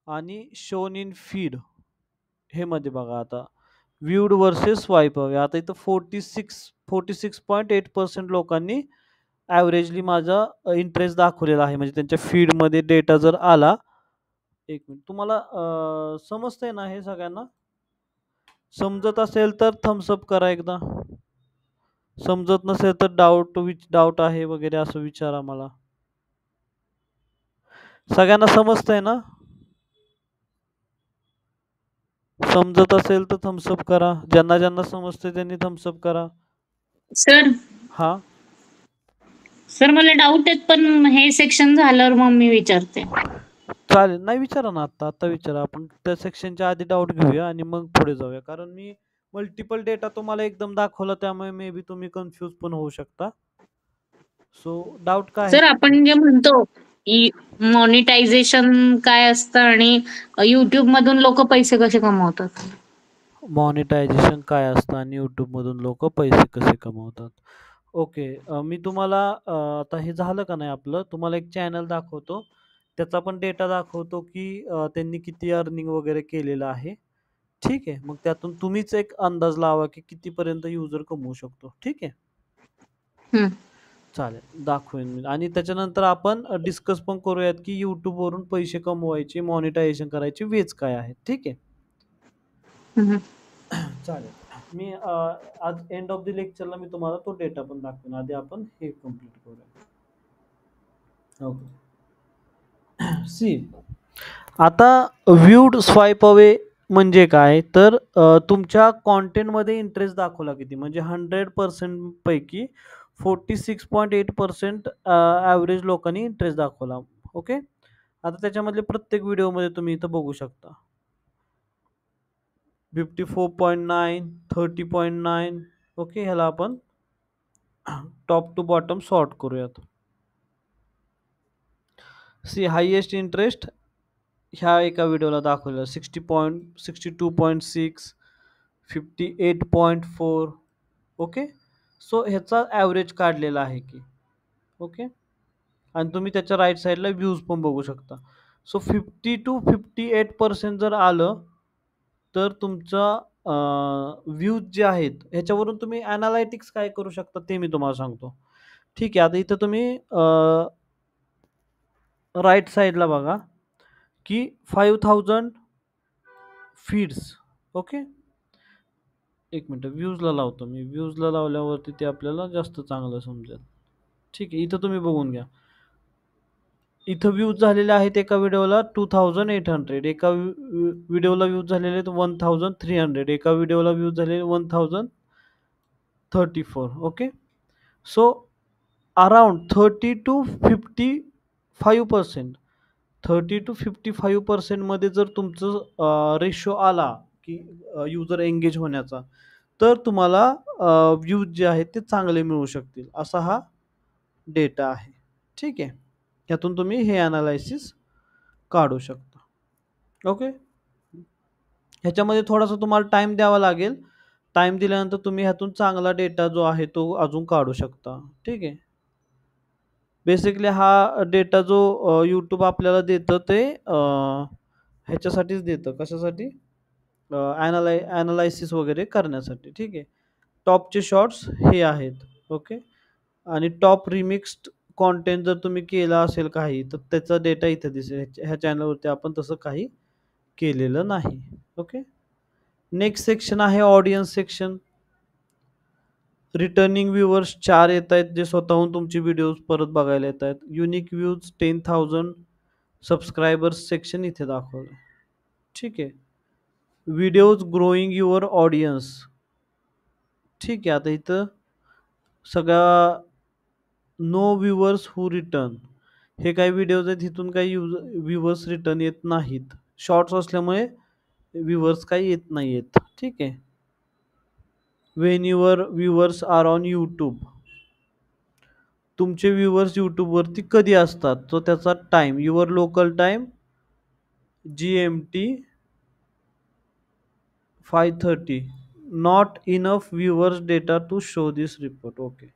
आणि शोन इन फीड हे मध्ये बघा. आता व्ह्यूड वर्सेस स्वाईप अवे. आता इथं 46.8% लोकांनी ॲव्हरेजली माझा इंटरेस्ट दाखवलेला आहे. म्हणजे त्यांच्या फीडमध्ये डेटा जर आला. एक मिनिट, तुम्हाला समजतंय ना हे सगळ्यांना? समजत असेल तर थम्सअप करा एकदा. समजत नसेल तर डाऊट आहे वगैरे असं विचारा मला. सगळ्यांना समजतंय ना? समजत असेल तर थम्सअप करा. ज्यांना ज्यांना समजतंय त्यांनी थम्सअप करा. सर हा सर मला डाऊट आहेत पण हे सेक्शन झाल्यावर मग मी विचारते. चालेल, नाही विचारा ना, आता विचारा. आपण त्या सेक्शनच्या आधी डाऊट घेऊया आणि मग पुढे जाऊया. कारण मी मल्टिपल डेटा तुम्हाला एकदम दाखवला त्यामुळे मे बी तुम्ही कन्फ्यूज पण होऊ शकता. सो डाऊट काय आहे? सर आपण जे म्हणतो मॉनिटायझेशन काय असतं आणि YouTube मधून लोक पैसे कसे कमवतात? मॉनिटायझेशन काय असतं आणि यूट्यूबमधून लोक पैसे कसे कमवतात. ओके. मी तुम्हाला आता हे झालं का नाही आपलं, तुम्हाला एक चॅनल दाखवतो. त्याचा पण डेटा दाखवतो, की त्यांनी किती अर्निंग वगैरे केलेलं आहे. ठीक आहे. मग त्यातून तुम्हीच एक अंदाज लावा, की कितीपर्यंत युजर कमवू शकतो. ठीक आहे. हं. चालेल, दाखवेन मी आणि त्याच्यानंतर आपण डिस्कस पण करूयात, की YouTubeवरून पैसे कमवायचे, मॉनिटायझेशन करायचे वेज काय आहेत. ठीक आहे. हं, हं. चालेल. मी आज एंड ऑफ द लेक्चरला मी तुम्हाला तो डेटा पण दाखवेन. आधी आपण हे कंप्लीट करूया. ओके. सी आता व्ह्यूड स्वाईप अवे म्हणजे काय? तर तुमच्या कंटेंटमध्ये इंटरेस्ट दाखवला किती म्हणजे 100% पैकी 46.8% ॲव्हरेज लोकांनी इंटरेस्ट दाखवला. ओके. आता त्याच्यामधले प्रत्येक व्हिडिओमध्ये तुम्ही इथं बघू शकता. 54.9, 30.9. ओके. ह्याला आपण टॉप टू बॉटम सॉर्ट करूयात. सी हायेस्ट इंटरेस्ट ह्या एका व्हिडिओला दाखवलं 62.6, 58.4. ओके. सो ह्याचा ॲव्हरेज काढलेला आहे की. ओके. आणि तुम्ही त्याच्या राईट साईडला व्ह्यूज पण बघू शकता. सो 50 to 58% जर आलं, तर तुमचा व्ह्यूज जे आहेत ह्याच्यावरून तुम्ही ॲनालायटिक्स काय करू शकता ते मी तुम्हाला सांगतो. ठीक आहे. आता इथं तुम्ही राईट साईडला बघा, की 5000 फीड्स. ओके. एक मिनिट व्ह्यूजला लावतो मी. व्ह्यूजला लावल्यावरती ते आपल्याला जास्त चांगलं समजेल. ठीक आहे. इथं तुम्ही बघून घ्या. इथं व्ह्यूज झालेले आहेत एका व्हिडिओला 2800, एका व्हिडिओला व्ह्यूज झालेले आहेत 1300, एका व्हिडिओला व्ह्यूज झालेले 1034. Okay. So around 30 to 55%. 30 to 55% मध्ये जर तुमचं रेशो आला, की युजर एंगेज होण्याचा, तर तुम्हाला व्ह्यूज जे आहेत ते चांगले मिळू शकतील. असा हा डेटा आहे. ठीक आहे. यातून तुम्ही हे ॲनालायसिस काढू शकता. ओके. ह्याच्यामध्ये थोडासा तुम्हाला टाईम द्यावा लागेल. टाईम दिल्यानंतर तुम्ही ह्यातून चांगला डेटा जो आहे तो अजून काढू शकता. ठीक आहे. बेसिकली हा डेटा जो YouTube आपल्याला देतं ते ह्याच्यासाठीच देतं. कशासाठी? ॲनालायसिस वगैरे करण्यासाठी. ठीक आहे. टॉपचे शॉर्ट्स हे आहेत. ओके. आणि टॉप रिमिक्स्ड कंटेंट जर तुम्ही केलं असेल काही, तर त्याचा डेटा इथे दिसेल. ह्या चॅनलवरती आपण तसं काही केलेलं नाही. ओके. नेक्स्ट सेक्शन आहे ऑडियन्स सेक्शन. रिटर्निंग व्ह्यूअर्स 4 येतायत, जे स्वतःहून तुमचे व्हिडिओज परत बघायला येतायत. Unique views 10,000. सबस्क्रायबर्स सेक्शन इथे दाखवलं. ठीक आहे. Videos growing your audience. ठीक आहे. आता इथं सगळ्या नो व्ह्यूअर्स हू रिटर्न. हे काही व्हिडिओज आहेत, इथून काही व्ह्यूअर्स रिटर्न येत नाहीत. शॉर्ट्स असल्यामुळे व्ह्यूअर्स काही येत नाहीयेत. ठीक आहे. When your viewers are on YouTube. तुमचे व्ह्यूअर्स YouTubeवरती कधी असतात, तो त्याचा time your local time GMT 5:30. Not enough viewers data to show this report. Okay.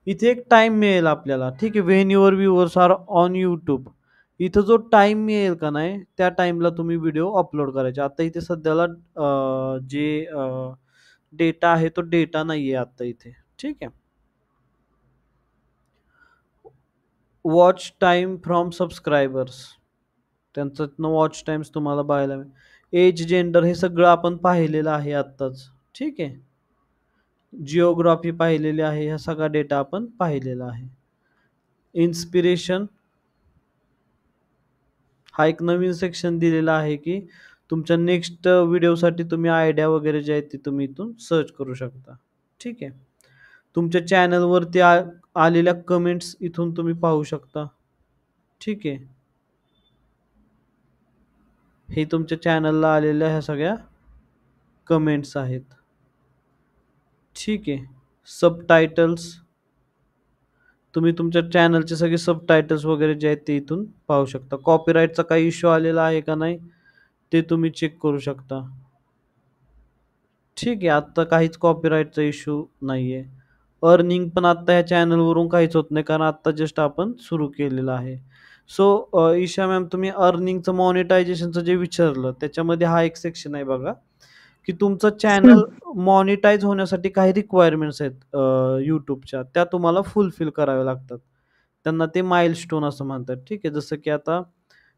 इथे एक टाईम मिळेल आपल्याला. ठीक आहे. When your viewers are on YouTube. इथं जो टाईम मिळेल का नाही, त्या टाईमला तुम्ही व्हिडिओ अपलोड करायचे. आता इथे सध्याला जे डेटा आहे तो डेटा नाही आहे आता इथे. ठीक आहे. Watch time from subscribers. त्यांचं वॉच टाइम्स तुम्हाला बघायला मिळेल. एज, जेंडर हे सगळं आपण पाहिलेलं आहे आत्ताच. ठीक आहे. जिओग्राफी पाहिलेली आहे. हा सगळा डेटा आपण पाहिलेला आहे. इन्स्पिरेशन हा एक नवीन सेक्शन दिलेला आहे, की तुमच्या नेक्स्ट व्हिडिओसाठी तुम्ही आयडिया वगैरे जे आहेत ते तुम्ही इथून सर्च करू शकता. ठीक आहे. तुमच्या चॅनलवरती आलेल्या कमेंट्स इथून तुम्ही पाहू शकता. ठीक आहे. हे तुमच्या चॅनलला आलेल्या ह्या सगळ्या कमेंट्स आहेत. ठीक आहे. सबटायटल्स. तुम्ही तुमच्या चॅनलचे सगळे सबटायटल्स वगैरे जे आहेत ते इथून पाहू शकता. कॉपीराईटचा काही इश्यू आलेला आहे का नाही ते तुम्ही चेक करू शकता. ठीक आहे. आत्ता काहीच कॉपीराईटचा इश्यू नाहीये. अर्निंग पण आत्ता ह्या चॅनलवरून काहीच होत नाही, कारण आत्ता जस्ट आपण सुरू केलेलं आहे. सो ईशा मॅम, तुम्ही अर्निंगचं मॉनिटायझेशनचं जे विचारलं त्याच्यामध्ये हा एक सेक्शन आहे बघा, की तुमचं हं. चॅनल मॉनिटाईज होण्यासाठी काही रिक्वायरमेंट्स आहेत YouTubeच्या, त्या तुम्हाला फुलफिल कराव्या लागतात. त्यांना ते माइलस्टोन असं म्हणतात. ठीक आहे. जसं की आता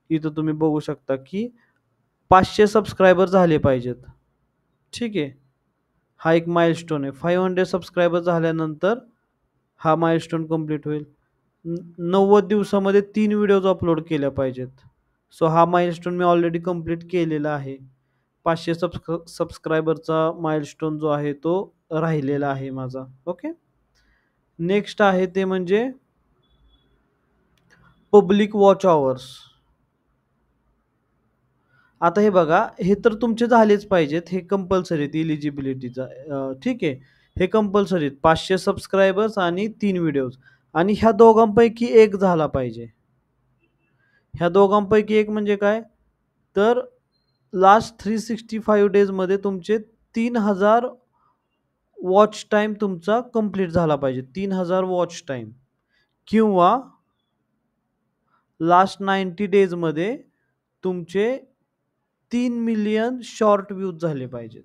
इथं तुम्ही बघू शकता, की 500 सबस्क्रायबर झाले पाहिजेत. ठीक आहे. हा एक माइलस्टोन आहे. 500 सबस्क्रायबर झाल्यानंतर हा माइलस्टोन कंप्लीट होईल. 90 दिवसामध्ये 3 व्हिडिओज अपलोड केल्या पाहिजेत. सो हा माइलस्टोन मी ऑलरेडी कंप्लीट केलेला आहे. 500 सबस्क्रायबरचा माइलस्टोन जो आहे तो राहिलेला आहे माझा. ओके. नेक्स्ट आहे ते म्हणजे पब्लिक वॉच अवर्स. आता हे बघा, हे तर तुमचे झालेच पाहिजेत. हे कंपल्सरी आहेत एलिजिबिलिटीचा. ठीक आहे. हे कंपल्सरी आहेत. 500 सबस्क्रायबर्स आणि 3 व्हिडिओज आणि ह्या दोघांपैकी एक झाला पाहिजे. ह्या दोघांपैकी एक म्हणजे काय? तर लास्ट 365 डेजमध्ये तुमचे 3000 वॉच टाईम तुमचा कंप्लीट झाला पाहिजे. 3000 वॉच टाईम किंवा लास्ट 90 डेजमध्ये तुमचे 3,000,000 शॉर्ट व्ह्यूज झाले पाहिजेत.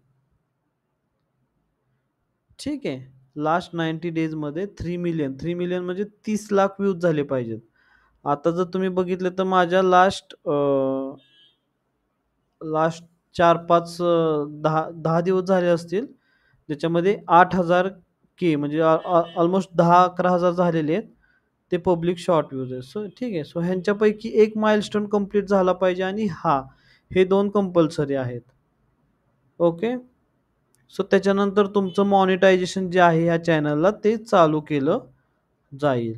ठीक आहे. लास्ट 90 डेजमध्ये 3,000,000 म्हणजे 30,00,000 व्ह्यूज झाले पाहिजेत. आता जर तुम्ही बघितलं तर माझ्या लास्ट 4-5 10 दिवस झाले असतील. ज्याच्यामध्ये 8,000 के म्हणजे ऑलमोस्ट 10,000-11,000 झालेले आहेत. ते पब्लिक शॉर्ट व्ह्यूज आहेत. सो ठीक आहे. सो ह्यांच्यापैकी एक माइलस्टोन कंप्लीट झाला पाहिजे आणि हे 2 कंपल्सरी आहेत. ओके. सो त्याच्यानंतर तुमचं मॉनिटायझेशन जे आहे ह्या चॅनलला ते चालू केलं जाईल.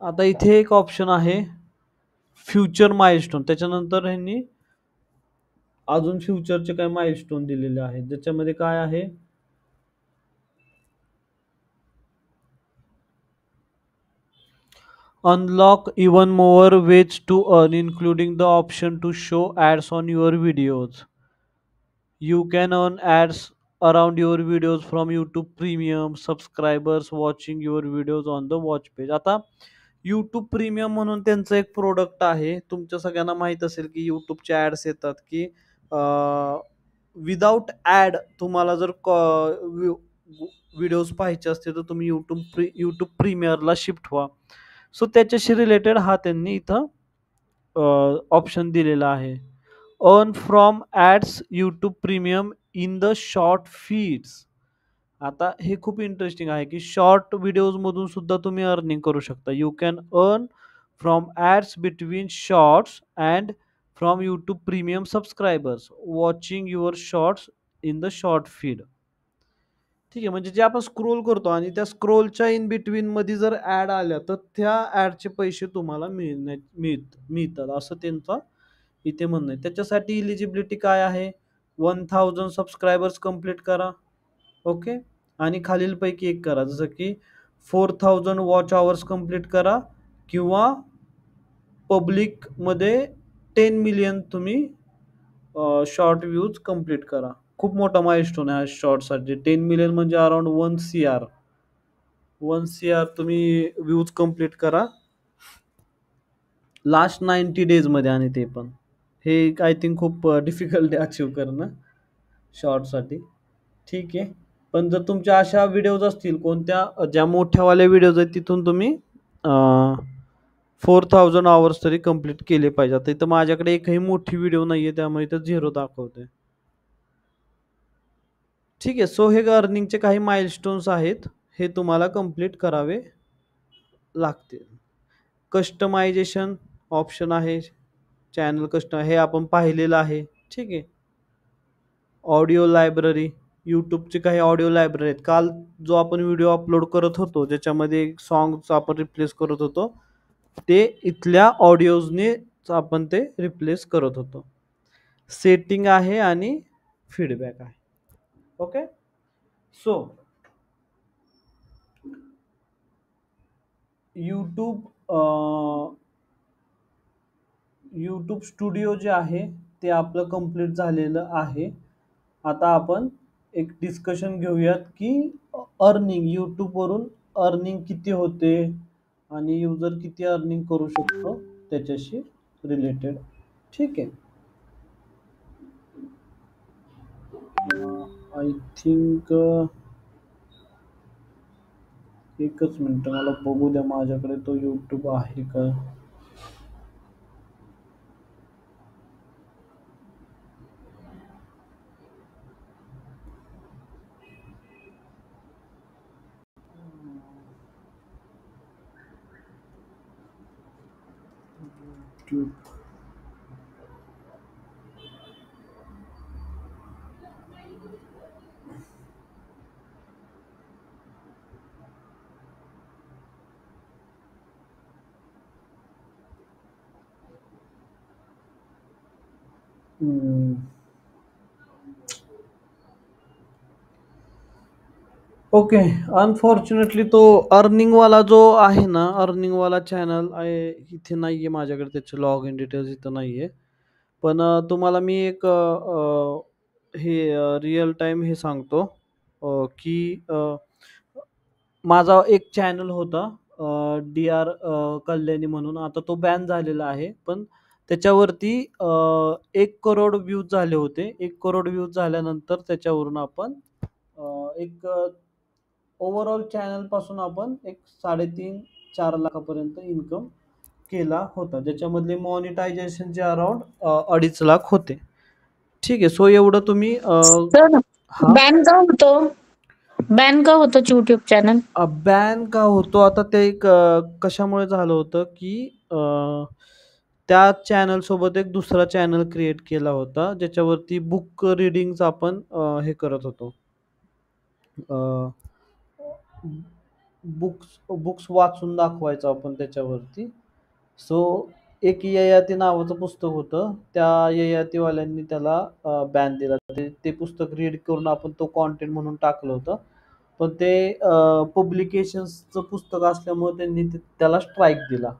आता इथे एक ऑप्शन आहे फ्युचर माइलस्टोन. त्याच्यानंतर ह्यांनी अजून फ्युचरचे काही माइलस्टोन दिलेले आहेत. ज्याच्यामध्ये काय आहे, unlock even more ways to earn including the option to show ads on your videos. You can earn ads around your videos from YouTube Premium subscribers watching your videos on the watch page. आता YouTube Premium म्हणून त्यांचं एक product आहे. तुमच्या सगळ्यांना माहीत असेल की YouTubeचे ॲड्स येतात की विदाऊट ॲड तुम्हाला जर व्हिडिओज पाहायचे असतील तर तुम्ही YouTube प्रीमियरला शिफ्ट व्हा. सो त्याच्याशी रिलेटेड हा त्यांनी इथं ऑप्शन दिलेला आहे. Earn from ads YouTube premium in the short feeds. आता हे खूप इंटरेस्टिंग आहे की शॉर्ट व्हिडिओजमधून सुद्धा तुम्ही अर्निंग करू शकता. You can earn from ads between shorts and from YouTube premium subscribers watching your shorts in the short feed. ठीक आहे. म्हणजे जे आपण स्क्रोल करतो आणि त्या स्क्रोलच्या इन बिटवीनमध्ये जर ॲड आल्या तर त्या ॲडचे पैसे तुम्हाला मिळतात असं त्यांचा इथे म्हणणं आहे. त्याच्यासाठी इलिजिबिलिटी काय आहे? 1000 सबस्क्रायबर्स कंप्लीट करा. ओके. आणि खालीलपैकी एक करा. जसं की 4000 वॉच अवर्स कंप्लीट करा किंवा पब्लिकमध्ये 10 मिलियन तुम्ही शॉर्ट व्ह्यूज कंप्लीट करा. खूप मोठा माइलस्टोन आहे हा शॉर्टसाठी. 10 मिलियन म्हणजे अराउंड 1 सीआर. 1 सीआर तुम्ही व्ह्यूज कंप्लीट करा लास्ट 90 डेजमध्ये आणि ते पण. हे आय थिंक खूप डिफिकल्ट आहे अचीव्ह करणं शॉर्टसाठी. ठीक आहे. पण जर तुमच्या अशा व्हिडिओज असतील कोणत्या ज्या मोठ्यावाल्या व्हिडिओज आहेत तिथून तुम्ही 4000 आवर्स तरी कंप्लीट केले पाहिजे. आता इथं माझ्याकडे एकही मोठी व्हिडिओ नाही आहे त्यामुळे इथं 0 दाखवते. ठीक आहे. सो हे अर्निंगचे काही माइलस्टोन्स आहेत. हे तुम्हाला कंप्लीट करावे लागतील. कस्टमायझेशन ऑप्शन आहे. चॅनल हे आपण पाहिलेलं आहे. ठीक आहे. ऑडिओ लायब्ररी, YouTubeची काही ऑडिओ लायब्ररी आहेत. काल जो आपण व्हिडिओ अपलोड करत होतो, ज्याच्यामध्ये सॉन्ग्स आपण रिप्लेस करत होतो, ते इथल्या ऑडिओजनेच आपण ते रिप्लेस करत होतो. सेटिंग आहे आणि फीडबॅक आहे. Okay. So YouTube YouTube studio जे आहे ते आपलं कंप्लीट झालेलं आहे. आता आपण एक डिस्कशन घेऊयात की अर्निंग यूट्यूबवरून अर्निंग किती होते आणि युजर किती अर्निंग करू शकतो त्याच्याशी रिलेटेड. ठीक आहे. आय थिंक एकच मिनिट मला बघू द्या माझ्याकडे तो यूट्यूब आहे का. YouTube. हम्म. ओके. अनफॉर्च्युनेटली तो अर्निंगवाला जो आहे ना, अर्निंगवाला चॅनल आहे इथे नाहीये माझ्याकडे, त्याचे लॉग इन डिटेल्स इथं नाहीये. पण तुम्हाला मी एक हे रिअल टाइम हे सांगतो की माझा एक चॅनल होता डी आर कल्याणी म्हणून. आता तो बॅन झालेला आहे. पण त्याच्यावरती 1 करोड व्ह्यूज झाले होते. 1 करोड व्ह्यूज झाल्यानंतर त्याच्यावरून आपण एक ओव्हरऑल चॅनलपासून आपण एक 3.5-4 लाखापर्यंत इन्कम केला होता. ज्याच्यामधले मॉनिटायझेशनचे अराउंड 2.5 लाख होते. ठीक आहे. सो एवढं तुम्ही सर हां. बॅन का होतो? बॅन का होतं YouTube चॅनल? बॅन का होतो? आता ते एक कशामुळे झालं होतं, की त्या चॅनलसोबत एक दुसरा चॅनल क्रिएट केला होता, ज्याच्यावरती बुक रीडिंग्स आपण हे करत होतो. बुक्स बुक्स वाचून दाखवायचो आपण त्याच्यावरती. सो एक ययाती नावाचं पुस्तक होतं. त्या ययातीवाल्यांनी त्याला बॅन दिला. ते पुस्तक रीड करून आपण तो कंटेंट म्हणून टाकलं होतं. पण ते पब्लिकेशन्सचं पुस्तक असल्यामुळे त्यांनी त्याला स्ट्राईक दिला.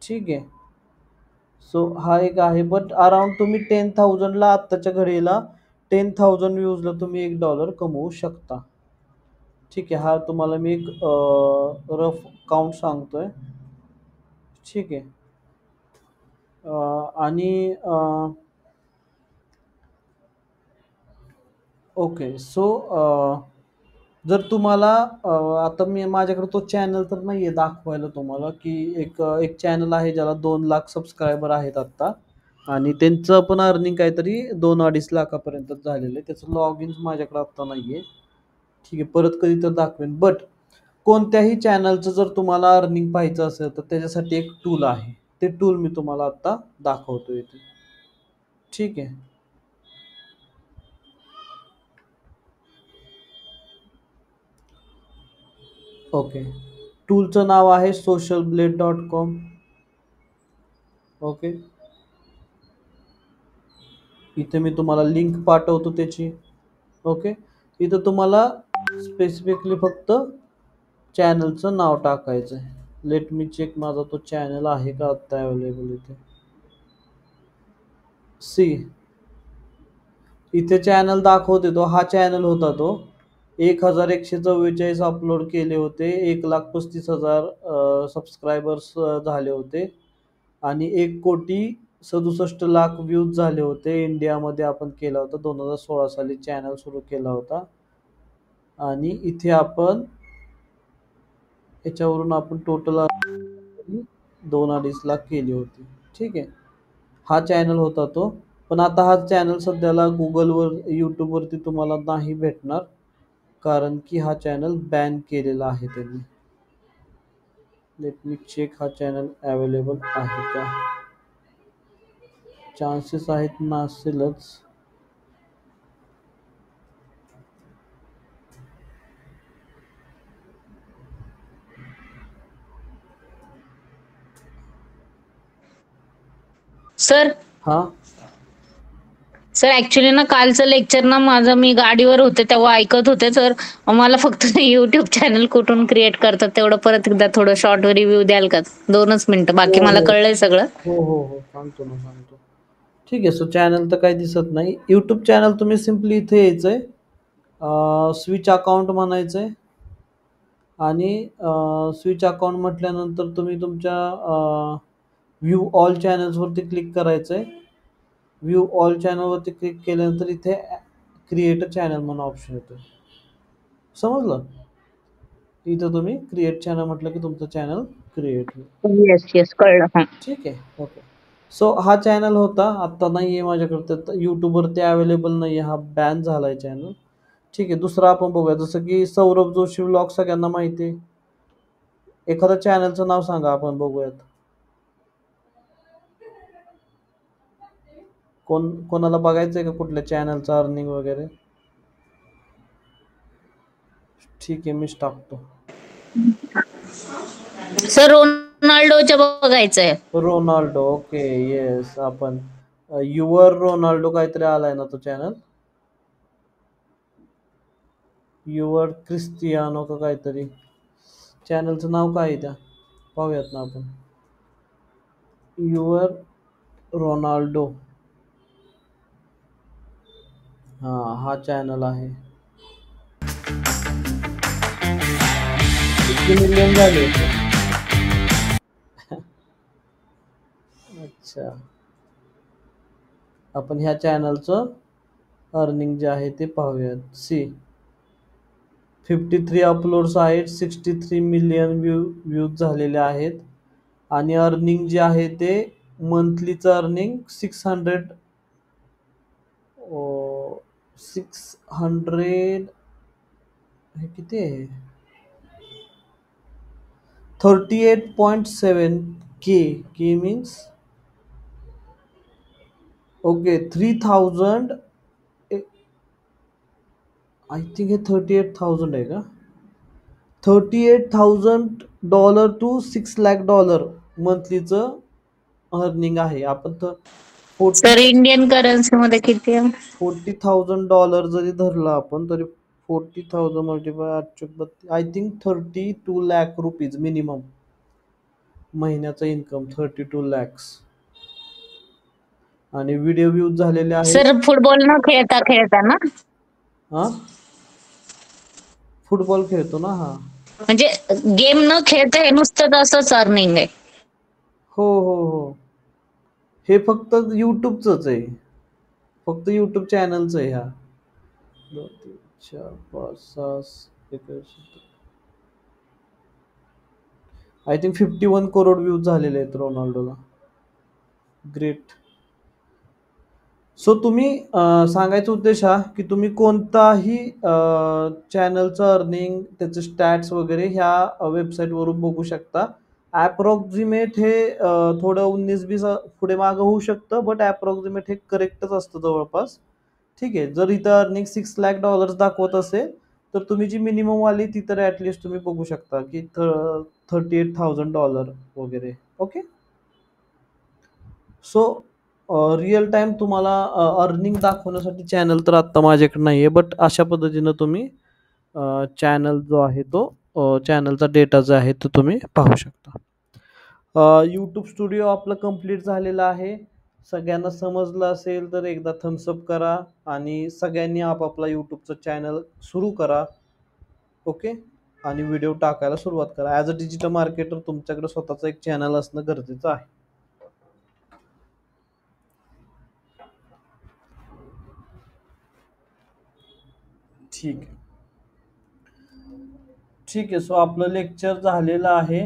ठीक आहे. सो हा एक आहे. बट अराउंड तुम्ही 10,000ला आत्ताच्या घडीला 10,000 व्ह्यूजला तुम्ही $1 कमवू शकता. ठीक आहे. हा तुम्हाला मी एक रफ काउंट सांगतोय. ठीक आहे. आणि ओके. सो जर तुम्हाला आता माझ्याकडे तो चॅनल तर नाहीये दाखवायला तुम्हाला, की एक चॅनल आहे ज्याला 2 लाख सबस्क्रायबर आहेत आत्ता आणि त्यांचं पण अर्निंग काहीतरी 2-2.5 लाखापर्यंतच झालेलं आहे. त्याचं लॉग इन माझ्याकडे आत्ता नाहीये. ठीक आहे. परत कधी तर दाखवेन. बट कोणत्याही चॅनलचं जर तुम्हाला अर्निंग पाहायचं असेल तर त्याच्यासाठी एक टूल आहे. ते टूल मी तुम्हाला आत्ता दाखवतो इथे. ठीक आहे. ओके. टूलचं नाव आहे socialblade.com. ओके. इथे मी तुम्हाला लिंक पाठवतो त्याची. ओके. इथं तुम्हाला स्पेसिफिकली फक्त चॅनलचं नाव टाकायचं आहे. लेट मी चेक माझा तो चॅनल आहे का आत्ता अवेलेबल इथे. सी इथे चॅनल दाखवते तो. हा चॅनल होता तो. 1144 अपलोड केले होते. 1,35,000 सबस्क्रायबर्स झाले होते आणि 1,67,00,000 व्ह्यूज झाले होते. इंडियामध्ये आपण केला होता. 2016 साली चॅनल सुरू केला होता आणि इथे आपण याच्यावरून आपण टोटल 2-2.5 लाख केली होती. ठीक आहे. हा चॅनल होता तो. पण आता हा चॅनल सध्याला Googleवर, YouTubeवरती तुम्हाला नाही भेटणार. कारण की हा चॅनल बॅन केलेला आहे त्यांनी. लेट मी चेक हा चॅनल अवेलेबल आहे का. चान्सेस आहेत नसेलच. सर हां. सर ऍक्च्युली ना कालचं लेक्चर ना माझं मी गाडीवर होते तेव्हा ऐकत होते तर मला फक्त युट्यूब चॅनल कुठून क्रिएट करतात तेवढं परत एकदा थोडं शॉर्ट रिव्ह्यू द्याल का? 2च मिनिटं. बाकी हो मला हो कळलंय सगळं. हो सांगतो ना सांगतो. ठीक आहे. सो चॅनल तर काही दिसत नाही. यूट्यूब चॅनल तुम्ही सिम्पली इथे यायचंय, स्विच अकाउंट म्हणायचंय आणि स्विच अकाउंट म्हटल्यानंतर तुम्ही तुमच्या व्ह्यू ऑल चॅनल्सवरती क्लिक करायचंय. व्ह्यू ऑल चॅनलवरती क्लिक केल्यानंतर इथे क्रिएट अ चॅनल म्हणून ऑप्शन येतो. समजलं? इथं तुम्ही क्रिएट चॅनल म्हटलं की तुमचं चॅनल क्रिएट होईल. Yes, yes. कळलं. हां. ठीक आहे. ओके. सो हा चॅनल होता, आत्ता नाही आहे माझ्याकडे. तर यूट्यूबवरती अवेलेबल नाही आहे, हा बॅन झाला आहे चॅनल. ठीक आहे. दुसरा आपण बघूया, जसं की सौरभ जोशी व्लॉग सगळ्यांना माहिती आहे. एखादं चॅनलचं नाव सांगा, आपण बघूयात. कोणाला बघायचंय का कुठल्या चॅनलचं अर्निंग वगैरे? ठीक आहे, मीच टाकतो. सर रोनाल्डोच्या बघायचंय. रोनाल्डो. ओके. येस. आपण युवर रोनाल्डो काहीतरी आलाय ना तो चॅनल? युवर क्रिस्टियानो का काहीतरी. चॅनलचं नाव काय आहे त्या? पाहूयात ना आपण. Your Ronaldo. हा चॅनल आहे. किती मिलियन झाले? अच्छा. आपण ह्या चॅनलचं अर्निंग जे आहे ते पाहूयात. 53 अपलोड्स आहेत, 63 मिलियन व्ह्यूज झालेले आहेत आणि अर्निंग जे आहे ते मंथलीचं अर्निंग 600 हे किती आहे? 38.7 के मीन्स ओके 3000. आय थिंक हे 38,000 आहे का? $38,000 to $6 लाख मंथलीचं अर्निंग आहे. आपण तर सर इंडियन करन्सीमध्ये किती आहे? $40,000 जरी धरला आपण तरी 40,000 multiply 832, I think 32 lakh rupees minimum महिन्याचा इन्कम. 32 लॅक्स. आणि व्हिडिओ व्ह्यूज झालेले आहेत. सर फुटबॉल न खेळता ना? हा, फुटबॉल खेळतो ना. हा, म्हणजे गेम न खेळता हे नुसतं असंच अर्निंग आहे. हो. हे फक्त यूट्यूबचंच आहे, फक्त यूट्यूब चॅनलचं आहे. हा 2 3 4 5 6 आय थिंक 51 करोड व्ह्यूज झालेले आहेत रोनाल्डोला. ग्रेट. सो तुम्ही सांगायचा उद्देश हा की तुम्ही कोणताही चॅनलचं अर्निंग, त्याचे स्टॅट्स वगैरे ह्या वेबसाईटवरून बघू शकता. ॲप्रॉक्सिमेट हे थोडं 19-20 पुढे मागं होऊ शकतं, बट ॲप्रॉक्सिमेट हे करेक्टच असतं जवळपास. ठीक आहे. जर इथं अर्निंग $6 लाख दाखवत असेल तर तुम्ही जी मिनिमम वाली ती तर ॲटलिस्ट तुम्ही बघू शकता की $38,000 वगैरे. ओके. सो रिअल टाईम तुम्हाला अर्निंग दाखवण्यासाठी चॅनल तर आत्ता माझ्याकडे नाही आहे, बट अशा पद्धतीनं तुम्ही चॅनल जो आहे तो चॅनलचा डेटा जो आहे तो तुम्ही पाहू शकता. यूट्यूब स्टुडिओ आपलं कंप्लीट झालेलं आहे. सगळ्यांना समजलं असेल तर एकदा थम्सअप करा आणि सगळ्यांनी आपापला यूट्यूबचं चॅनल सुरू करा. ओके. आणि व्हिडिओ टाकायला सुरुवात करा. ॲज अ डिजिटल मार्केटर तुमच्याकडे स्वतःचं एक चॅनल असणं गरजेचं आहे. ठीक आहे. सो आपलं लेक्चर झालेलं आहे.